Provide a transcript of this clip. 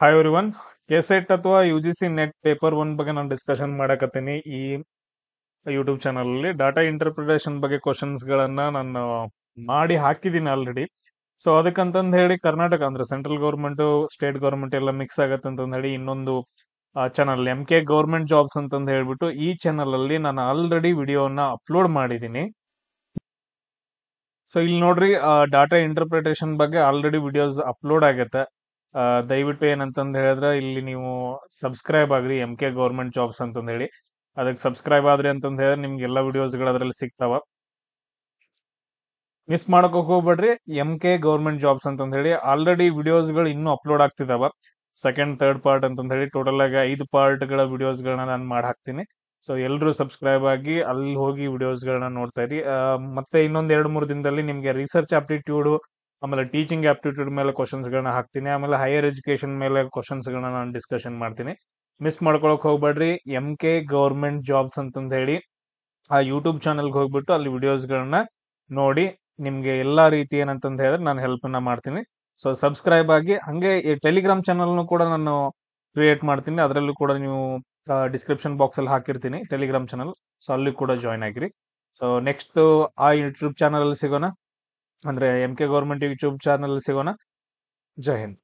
Hi everyone. KSET ಅಥವಾ U G C net paper one ಬಗ್ಗೆ ನಾನು ಡಿಸ್ಕಷನ್ ಮಾಡಕತ್ತೀನಿ ಈ ಯೂಟ್ಯೂಬ್ ಚಾನಲ್ ಅಲ್ಲಿ. ಡಾಟಾ ಇಂಟರ್ಪ್ರಿಟೇಷನ್ ಬಗ್ಗೆ ಕ್ವಶನ್ಸ್ ಗಳನ್ನ ನಾನು ಮಾಡಿ ಹಾಕಿದ್ದೀನಿ ಆಲ್ರೆಡಿ. ಸೊ ಅದಕ್ಕಂತಂದ್ ಹೇಳಿ ಕರ್ನಾಟಕ ಅಂದ್ರೆ ಸೆಂಟ್ರಲ್ ಗೌರ್ಮೆಂಟ್ ಸ್ಟೇಟ್ ಗೌರ್ಮೆಂಟ್ ಎಲ್ಲ ಮಿಕ್ಸ್ ಆಗತ್ತೆ ಅಂತಂದ್ ಹೇಳಿ ಇನ್ನೊಂದು ಚಾನಲ್ MK ಗೌರ್ಮೆಂಟ್ ಜಾಬ್ಸ್ ಅಂತಂದ್ ಹೇಳ್ಬಿಟ್ಟು ಈ ಚಾನಲ್ ಅಲ್ಲಿ ನಾನು ಆಲ್ರೆಡಿ ವಿಡಿಯೋನ ಅಪ್ಲೋಡ್ ಮಾಡಿದ್ದೀನಿ. ಸೊ ಇಲ್ಲಿ ನೋಡ್ರಿ, ಡಾಟಾ ಇಂಟರ್ಪ್ರಿಟೇಷನ್ ಬಗ್ಗೆ ಆಲ್ರೆಡಿ ವಿಡಿಯೋಸ್ ಅಪ್ಲೋಡ್ ಆಗತ್ತೆ. ದಯವಿಟ್ಟು ಏನಂತಂದ್ ಹೇಳಿದ್ರೆ ಇಲ್ಲಿ ನೀವು ಸಬ್ಸ್ಕ್ರೈಬ್ ಆಗ್ರಿ MK ಗೌರ್ಮೆಂಟ್ ಜಾಬ್ಸ್ ಅಂತಂದ್ ಹೇಳಿ. ಅದಕ್ಕೆ ಸಬ್ಸ್ಕ್ರೈಬ್ ಆದ್ರಿ ಅಂತಂದ್ ಹೇಳಿದ್ರೆ ನಿಮ್ಗೆ ಎಲ್ಲ ವಿಡಿಯೋಸ್ಗಳು ಅದ್ರಲ್ಲಿ ಸಿಗ್ತಾವ. ಮಿಸ್ ಮಾಡಕ್ ಹೋಗ್ಬೇಡ್ರಿ. MK ಗೌರ್ಮೆಂಟ್ ಜಾಬ್ಸ್ ಅಂತಂದ್ ಹೇಳಿ ಆಲ್ರೆಡಿ ವಿಡಿಯೋಸ್ಗಳು ಇನ್ನೂ ಅಪ್ಲೋಡ್ ಆಗ್ತಿದಾವ. ಸೆಕೆಂಡ್ ಥರ್ಡ್ ಪಾರ್ಟ್ ಅಂತಂದ್ ಹೇಳಿ ಟೋಟಲ್ ಆಗಿ 5 ಪಾರ್ಟ್ಗಳ ವಿಡಿಯೋಸ್ಗಳನ್ನ ನಾನು ಮಾಡಿ ಹಾಕ್ತೀನಿ. ಸೊ ಎಲ್ಲರೂ ಸಬ್ಸ್ಕ್ರೈಬ್ ಆಗಿ ಅಲ್ಲಿ ಹೋಗಿ ವಿಡಿಯೋಸ್ಗಳನ್ನ ನೋಡ್ತಾ ಇರಿ. ಮತ್ತೆ ಇನ್ನೊಂದ್ 2-3 ದಿನದಲ್ಲಿ ನಿಮ್ಗೆ ರಿಸರ್ಚ್ ಆಪ್ಟಿಟ್ಯೂಡ್ ಆಮೇಲೆ ಟೀಚಿಂಗ್ ಆಪ್ಟಿಟ್ಯೂಡ್ ಮೇಲೆ ಕ್ವಶನ್ಸ್ ಗಳನ್ನ ಹಾಕ್ತೀನಿ. ಆಮೇಲೆ ಹೈಯರ್ ಎಜುಕೇಶನ್ ಮೇಲೆ ಕ್ವಶನ್ಸ್ ಗಳನ್ನ ನಾನು ಡಿಸ್ಕಷನ್ ಮಾಡ್ತೀನಿ. ಮಿಸ್ ಮಾಡ್ಕೊಳಕ್ ಹೋಗ್ಬೇಡ್ರಿ. MK ಗೌರ್ಮೆಂಟ್ ಜಾಬ್ಸ್ ಅಂತಂದ್ ಹೇಳಿ ಆ ಯೂಟ್ಯೂಬ್ ಚಾನಲ್ಗೆ ಹೋಗ್ಬಿಟ್ಟು ಅಲ್ಲಿ ವಿಡಿಯೋಸ್ ಗಳನ್ನ ನೋಡಿ ನಿಮ್ಗೆ ಎಲ್ಲಾ ರೀತಿ ಏನಂತಂದ್ ಹೇಳಿದ್ರೆ ನಾನು ಹೆಲ್ಪ್ ಅನ್ನ ಮಾಡ್ತೀನಿ. ಸೊ ಸಬ್ಸ್ಕ್ರೈಬ್ ಆಗಿ, ಹಂಗೆ ಈ ಟೆಲಿಗ್ರಾಮ್ ಚಾನಲ್ ಕೂಡ ನಾನು ಕ್ರಿಯೇಟ್ ಮಾಡ್ತೀನಿ. ಅದರಲ್ಲೂ ಕೂಡ ನೀವು ಡಿಸ್ಕ್ರಿಪ್ಷನ್ ಬಾಕ್ಸ್ ಅಲ್ಲಿ ಹಾಕಿರ್ತೀನಿ ಟೆಲಿಗ್ರಾಮ್ ಚಾನಲ್. ಸೊ ಅಲ್ಲಿ ಕೂಡ ಜಾಯ್ನ್ ಆಗಿರಿ. ಸೊ ನೆಕ್ಸ್ಟ್ ಆ ಯೂಟ್ಯೂಬ್ ಚಾನಲ್ ಅಲ್ಲಿ ಸಿಗೋಣ, ಅಂದ್ರೆ MK ಗೌರ್ಮೆಂಟ್ ಯೂಟ್ಯೂಬ್ ಚಾನಲ್ ಸಿಗೋಣ. ಜೈ ಹಿಂದ್.